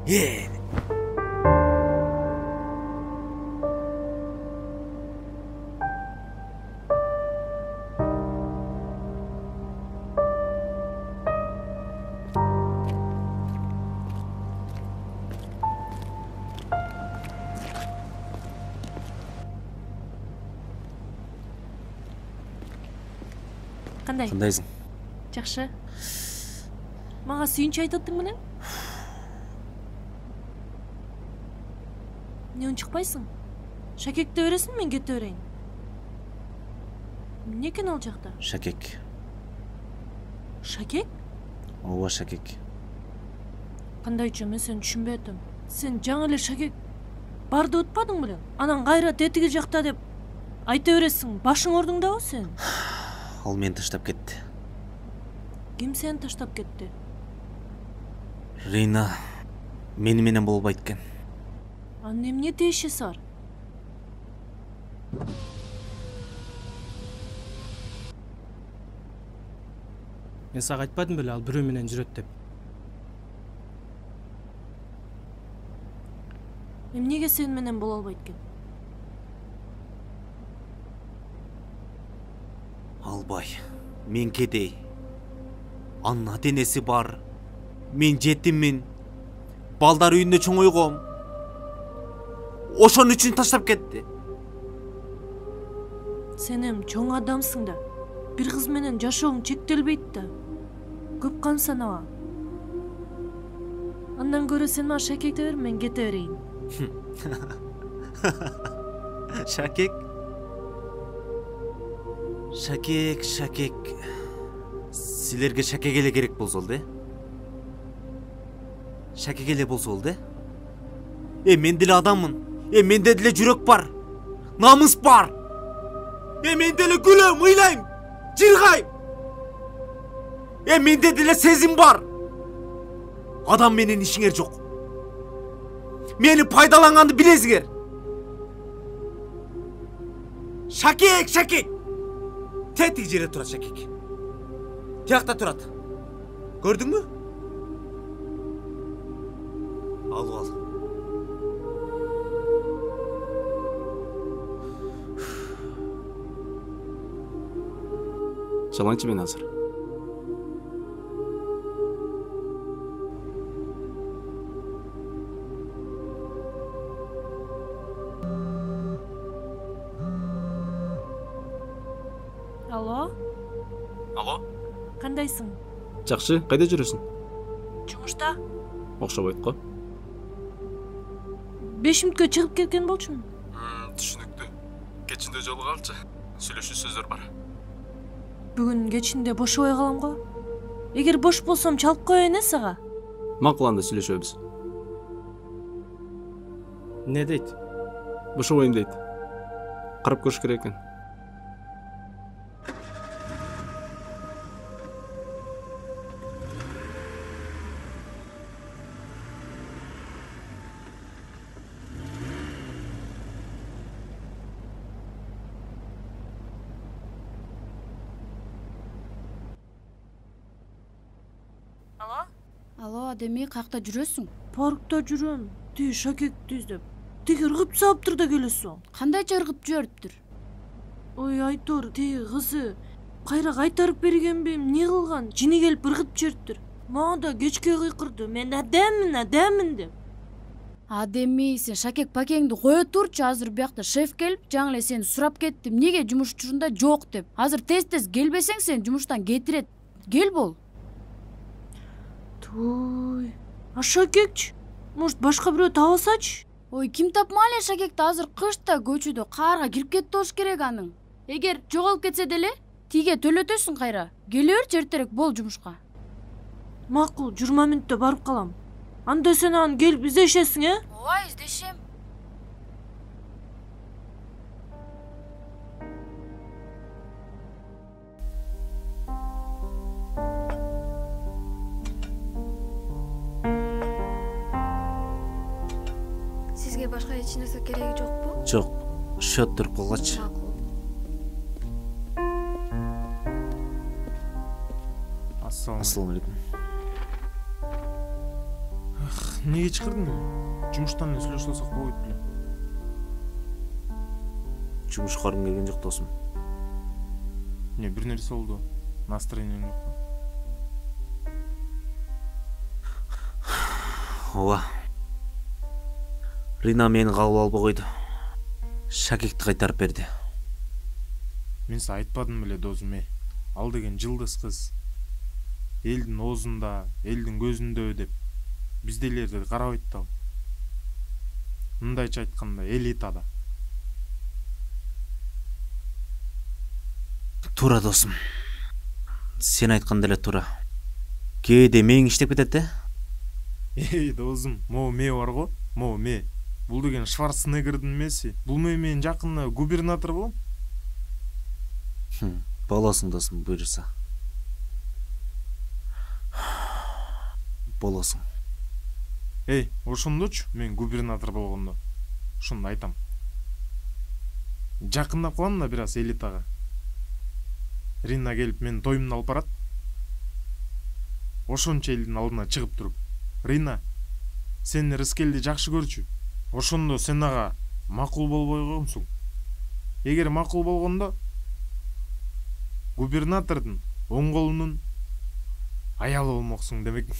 Кандай? Кандайсың? Жакшы. Мага сүйүнчү айтып аттың белең? Не унчукпайсың? Шакекте бересиң, мен кете берейин. Эмне экен ал жакта? Шакек. Шакек? Ооба, шакек. Кандайча, мен сени түшүнбөй атам. Сен жаңы эле шакек бар деп атпадың белең? Анан кайра тетиги жакта деп айта бересиң. Башың ордуңдабы сен? Ал мени таштап кетти. Ким сени таштап кетти? Рейна мени менен болбойт экен. Анын эмне тиешеси бар? Мен сага айтпадым беле ал бирөө менен жүрөт деп. Эмнеге сен менен боло албайт экен? Албай. Мен кедей. Анын ата-энеси бар. Мен жетиммин. Балдар үйүндө чоңойгом. Ошон үчүн таштап кетти. Сен эми чоң адамсың да. Бир кыз менен жашооң чектелбейт да. Көп кан санаба. Андан көрө сен мага шакекти бер, мен кете берейин. Шакек? Шакек. Силерге шакек эле керек болсо болду, Шакек эле болсо болду, мен деле адаммын. Менде деле жүрөк бар. Намыс бар. Мен деле күлөм, ыйлайм, жыргайм. Менде деле сезим бар. Адам менен ишиңер жок. Мени пайдаланганды билесиңер. Шакек. Тетиги жерде турат шакек. Тиякта турат. Көрдүңбү? Алып ал. Жалаңчы мен азыр. Алло? Кандайсың? Жакшы, кайда жүрөсүң? Жумушта. Окшобойт го. 5 мүнөткө чыгып кеткен болчумун. Түшүнүктүү. Кечинде жолугалчы. Сүйлөшүү сөздөр бар. Бүгүн кечинде бошобой калам го. Эгер бош болсом чалып коеюн сага. Макул, анда сүйлөшөбүз. Не дейт? Бошобойм дейт. Карап көрүш керек экен. Алло, Адеми, каякта жүрөсүң? Паркта жүрөм. Тиги шакекти издеп. Тиги ыргып саптыр да келесиң. Кандайча ыргып жибериптир? Ой, айтор, тиги кызы кайра кайтарып бергенби, эмне кылган? Жини келип ыргып жибериптир. Мага да кечке кыйкырды. Мен адеммин деп. Адеми, сен шакек пакеңди кое турчу, азыр биякта шеф келип, жаңы эле сени сурап кетти. Эмнеге жумуш учурунда жок деп. Азыр тез келбесең сен жумуштан кетирет. Кел бол. Туй, а шакекчи? Может, башка бирөө табасачы? Ой, ким тапмай эле шакекти, азыр кышта көчөдө каарга кирип кетти болуш керек анын. Эгер жоголуп кетсе деле, тиге төлөтөсүң кайра. Келе бер, чертерек бол жумушка. Макул, 20 мүнөттө барып калам. Анда сен аны келип издешесиң, Ооба, издешем. Сизге башка эч нерсе кереги жокпу? Жок, счет туруп калгачы. Ассалам Ассаламу алейкум. Неге чакырдың эле? Жумуштан эле сүйлөшүп алсак болбойт беле. Жумушка баргым келген жок досум. Не, бир нерсе болду. Настроениең жокпу? Ооба. Рина мени кабыл албай койду. Шакекти кайтарып берди. Мен сага айтпадым беле досум, ал деген жылдыз кыз. Элдин оозунда, элдин көзүндө деп. Биздейлерди карабайт да. Мындайча айтканда, элитада. Туура досум. Сен айткандай эле туура. Кээде мээң иштеп кетет да? Досум, могу ме бар го? Могу ме. Бул деген Шварценеггердин меси. Бул менен жакында губернатор болом. Болосуң досум, буйруса. Болосуң. Ошондочу мен губернатор болгондо. Ошондо айтам. Жакындап калам да бир аз элитага. Рина келип менин тоюмду алып барат. Ошончо элдин алдына чыгып туруп, Рина, сен Рыскелди жакшы көрчү. Ошондо сен ага макул болбой койгонсуң. Эгер макул болгондо губернатордун оң колунун аялы болмоксуң демек.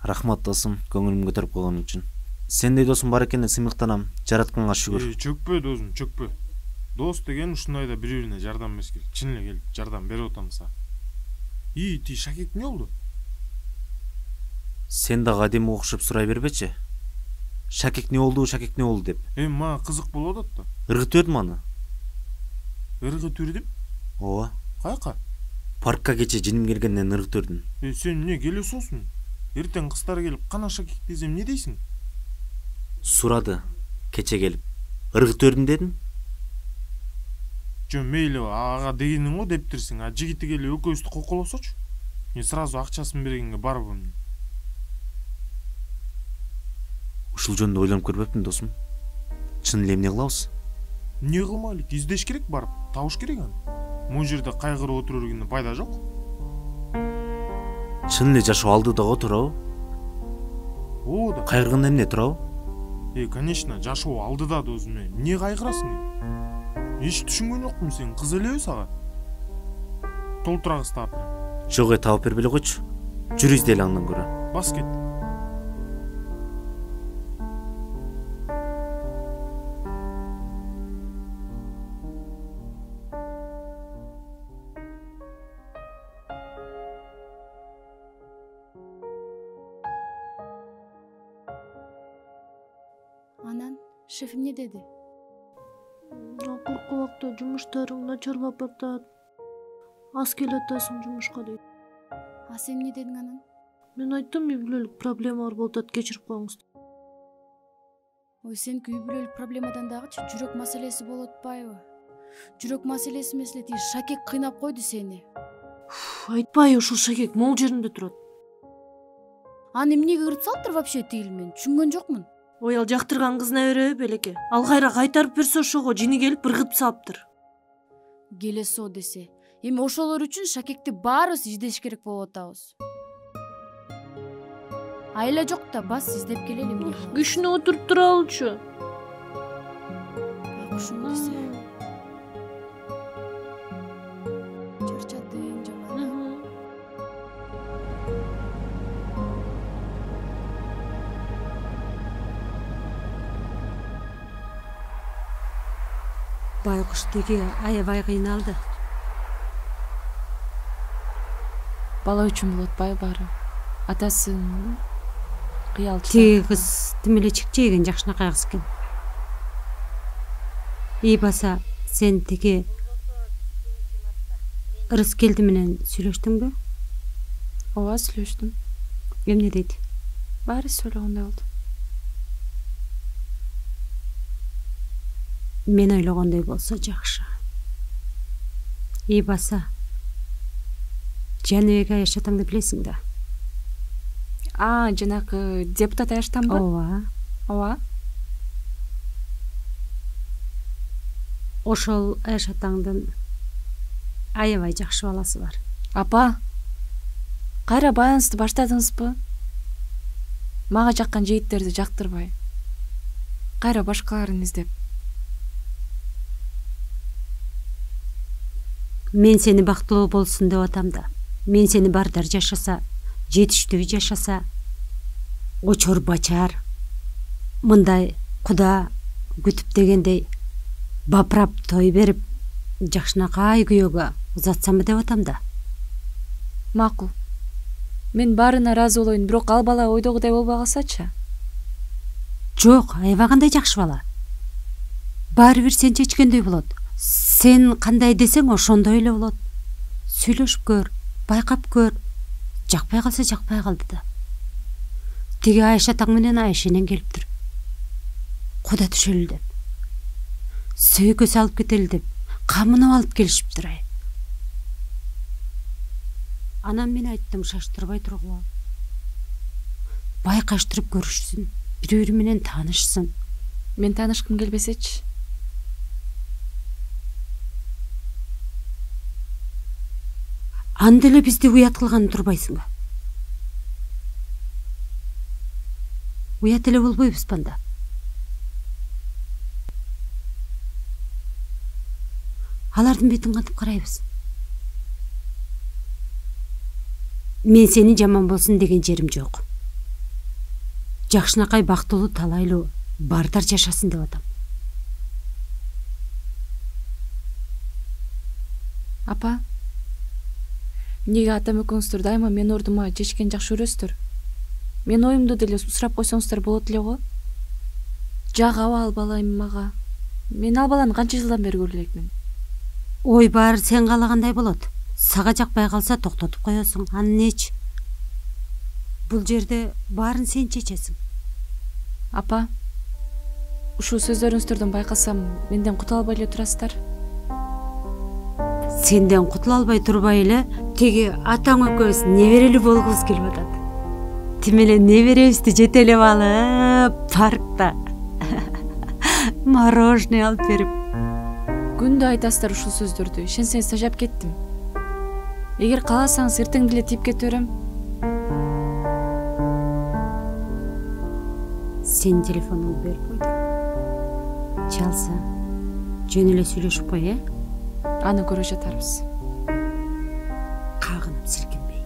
Рахмат досум, көңүлүмдү көтөрүп койгон үчүн. Сендей досум бар экенин сыймыктанам. Жаратканга шүгүр. Чөкпө досум, чөкпө. Дос деген ушундайда бири-бирине жардам эмес керек. Чын эле келип жардам берип атам сага. Ти Шакек эмне болду? Сен дагы адеме окшоп сурай бербечи. Шакек не болду деп. Мага кызык болуп атат да. Ыргытып бердим аны. Ыргытып бердим? Ооба. Каяка? Паркка кече жиним келгенден ыргытып бердим. Сен эмне келесиңсуң? Эртең кыздар келип, кана Шакек десем эмне дейсиң? Сурады. Кече келип. Ыргытып бердим дедим. Жо мейли ага дегениң го дептирсиң. А жигити келип экөөбүздү коколосочу. Мен сразу акчасын бергенге барбын. Ушул жөнүндө ойлонуп көрбөпмүн досум. Чын эле эмне кылабыз? Эмне кылмайлык? Издеш керек барып, табыш керек аны. Могу жерде кайгырып отура бергенден пайда жок. Чын эле жашоо алдыдагы туурабы? Ооба. Кайгырганда эмне турабы? Конечно, жашоо алдыда досум. Эмне кайгырасың? Эч түшүнгөн жокмун сен, кыз элеби сага? Толтура кыз таап берем. Жок, таап бербей эле койчу. Жүрү издейли андан көрө. Бас кет. Анан шеф эмне деди? Акыркы убакта жумуштарың начарлап атат. Аз келатасың жумушка дейт. А сен эмне дедиң анан? Мен айттым, үй бүлөлүк проблемалар болуп атат, кечирип коюңуз. Ой, сеники үй бүлөлүк проблемадан дагычы жүрөк маселеси болуп атпайбы? Жүрөк маселеси эмес эле тиги Шакек кыйнап койду сени. Айтпай, ушул Шакек могул жеринде турат. Аны эмнеге кырып салыптыр вообще тигил, мен түшүнгөн жокмун. Ой, ал жактырган кызына береби белеке. Ал кайра кайтарып берсе ошого жини келип ыргытып салыптыр. Келесо десе. Эми ошолор үчүн Шакекти баарыбыз издеш керек болуп атабыз. Айла жок да, бас издеп келели эмне кылабыз. Күчүнө отуруп туралычы. Ушуну десе. Чарчадың жаман. Байкуш теги аябай кыйналды. Бала үчүн болот атпайбы баары? Атасын кыялчы. Теги кыз тим эле чек жеген жакшынакай кыз экен. Баса, сен теги Рыскелди менен сүйлөштүңбү? Ооба, сүйлөштүм. Эмне дейт? Баары сүйлөгөндөй болду. Мен ойлогондой болсо жакшы. Баса, Жаныбек Аяш атаңды билесиң да? Жанагы депутат Аяштанбы? Ооба. Ошол Аяш атаңдын аябай жакшы баласы бар. Апа, Кайра байланышты баштадыңызбы? Мага жаккан жигиттерди жактырбай. Кайра башкаларын издеп. Мен сени бактылуу болсун деп атам да. Мен сени бардар жашаса, жетиштүү жашаса, очор бачар, мындай куда күтүп дегендей бапырап той берип, жакшынакай күйөөгө узатсамбы деп атам да. Макул. Мен баарына ыраазы болоюн, бирок ал бала ойдогудай болбой калсачы? Жок, аябагандай жакшы бала. Баары бир сен чечкендөй болот. Сен кандай десең ошондой эле болот. Сүйлөшүп көр, байкап көр. Жакпай калса жакпай калды да. Тиги Айша таң менен Айшенен келиптир. Куда түшөлү деп. Сөйкө салып кетели деп, камынып алып келишиптир ай. Анан мен айттым, шаштырбай тургула. Байкаштырып көрүшсүн, бири-бири менен таанышсын. Мен таанышкым келбесечи? Анда эле бизди уят кылган турбайсыңбы? Уят эле болбойбузбу анда? Алардын бетин кантип карайбыз? Мен сени жаман болсун деген жерим жок. Жакшынакай бактылуу талайлуу бардар жашасын деп атам. Апа, неге атам экөөңүздөр дайыма мен ордума чечкен жакшы көрөсүздөр? Мен оюмду деле сурап койсоңуздар болот эле го. Жагабы ал бала эми мага. Мен ал баланы канча жылдан бери көрө элекмин. Ой, баары сен каалагандай болот. Сага жакпай калса токтотуп коесуң. Анын эч. Бул жерде баарын сен чечесиң. Апа, ушул сөздөрүңүздөрдөн байкасам, менден кутула албай эле турасыздар. Сенден кутула албай турбай эле, теги атаң экөөбүз неберелүү болгубуз келип атат. Тим менен неберебизди жетелеп алып, паркта мороженое алып берип. Күндө айтасыздар ушул сөздөрдү. Ишенсеңиз тажап кеттим. Эгер кааласаңыз эртең деле тийип кете берем. Сен телефонуңду берип койдуң. Чалса, жөн эле сүйлөшүп кой, Аны көрө жатарбыз. Кагынып силкинбей.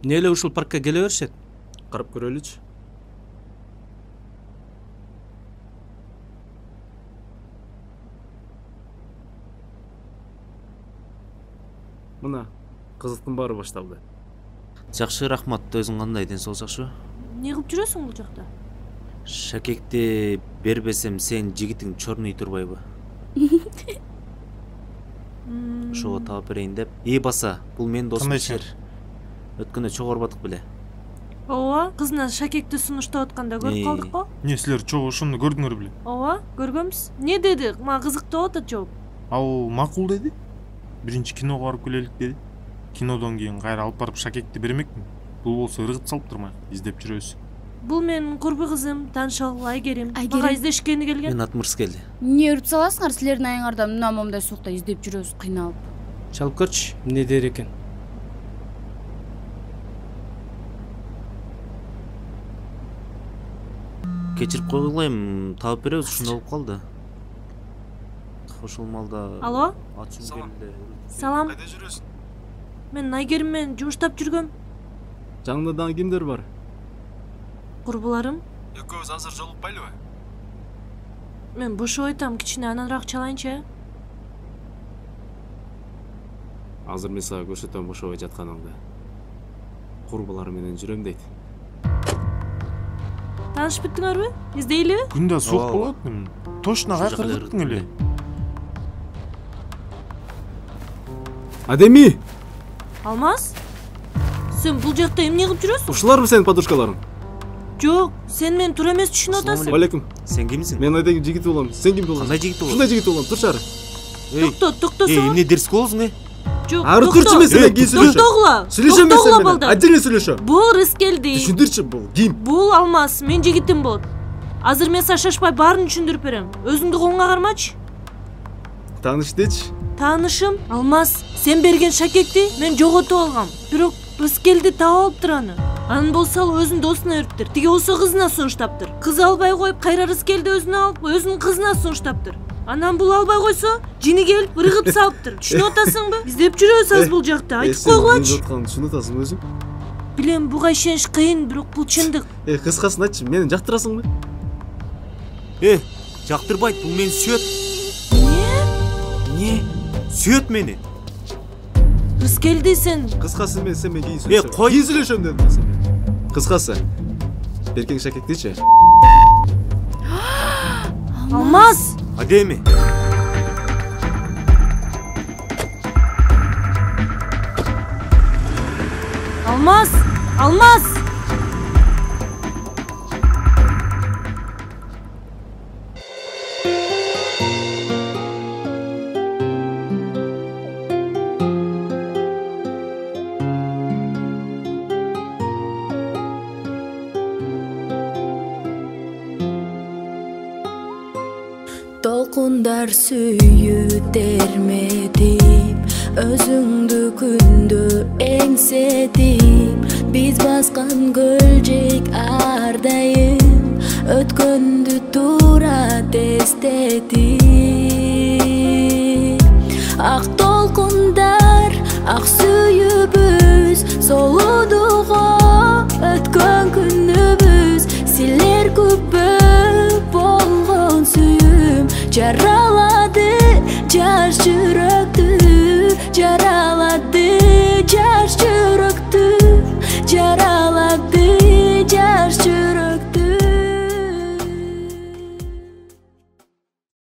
Эмне эле ушул паркка келе беришет? Карап көрөлүчү. Мына, кызыктын баары башталды. Жакшы, рахмат. Өзүң кандай, ден соолук жакшыбы? Не кылып жүрөсүң бул жакта? Шакекти бербесем сен жигитиң чорный турбайбы? Ошого таап берейин деп. Баса, бул менин досум Ишер. Өткөндө чогорбадык беле. Ооба, кызына Шакекти сунуштап атканда көрүп калдык го. Не, силер чогуу ошону көрдүңөр беле? Ооба, көргөнбүз. Не деди? Мага кызыктап атат жооп. Ал макул деди. Биринчи киного барып келелик деди. Кинодон кийин кайра алып барып Шакекти бермекмин. Бул болсо ыргыт салып турмай, издеп жүрөбүз. Бул менин курбу кызым, таанышалы Айгерим. Мага издешкени келген. Мен атмырс келди. Эмне үрүп саласыңар силердин айыңарда мына момундай сукта издеп жүрөбүз, кыйналып. Чалып көрчү, эмне дер экен? Кечирип койгулайм, таап беребиз, ушундай болуп калды. Ошол малда. Алло? Ачым келди. Салам. Кайда жүрөсүң? Мен Айгерим менен жумуштап жүргөм. Жаңында дагы кимдер бар? Курбуларым. Экөөбүз азыр жолукпайлыбы? Мен бошоп айтам, кичине ананраак чалайынчы. Азыр мен сага көрсөтөм бошобой жатканыңды. Курбулары менен жүрөм дейт. Таанышып биттиңерби? Издейлиби? Күндө суук болот. Точно кайка ыргыттың эле. Адеми! Алмаз? Сен бул жакта эмне кылып жүрөсүң? Ушуларбы сенин подружкаларың? Жок, сен мени туура эмес түшүнүп атасың. Алейкум. Сен кимсиң? Мен айдагы жигит болом. Сен ким болосуң? Кандай жигит болосуң? Ушундай жигит болом. Турчары. Токтосоң. Эмне дерс болосуң, Жок. Аркырчы мен сенен кийин сүйлөшөм. Токтогула. Сүйлөшөм мен сенен. балдар. Отдельно сүйлөшөм. Бул Рыскелди. Түшүндүрчү бул. Ким? Бул Алмаз, мен жигитим болот. Азыр мен сага шашпай баарын түшүндүрүп берем. Өзүңдү колуңа кармачы. Тааныш дечи. Таанышым Алмаз, сен берген шакекти мен жоготуп алгам. Бирок Рыскелди таап алыптыр аны. Анын болсо ал өзүнүн досуна бериптир. Тиги болсо кызына сунуштаптыр. Кыз албай коюп, кайра Рыскелди өзүнө алып, өзүнүн кызына сунуштаптыр. Анан бул албай койсо, жини келип ыргып салыптыр. Түшүнүп атасыңбы? Биз деп жүрөбүз аз бул жакта. Айтып койгулачы. Түшүнүп атасың өзүң? Билем, буга ишениш кыйын, бирок бул чындык. Кыскасын айтчы, мени жактырасыңбы? Жактырбайт, бул мени сүйөт. Эмне? Сүйөт мени. Рыскелди сен. Кыскасы мен сен кийин сүйлөшөм. Кой. Кийин сүйлөшөм дедим мен сенге. Кыскасы. Беркең шакектичи. Алмаз. Адеми. Алмаз. Алмаз. Толкундар сүйүү терметип, өзүңдү күндө эңсетип, биз баскан көлжек ар дайым өткөндү туура тестетип. Ак толкундар, ак сүйүүбүз солудуго өткөн күнүбүз, силер күпө болгон сүйүүм жаралады жаш жүрөктү,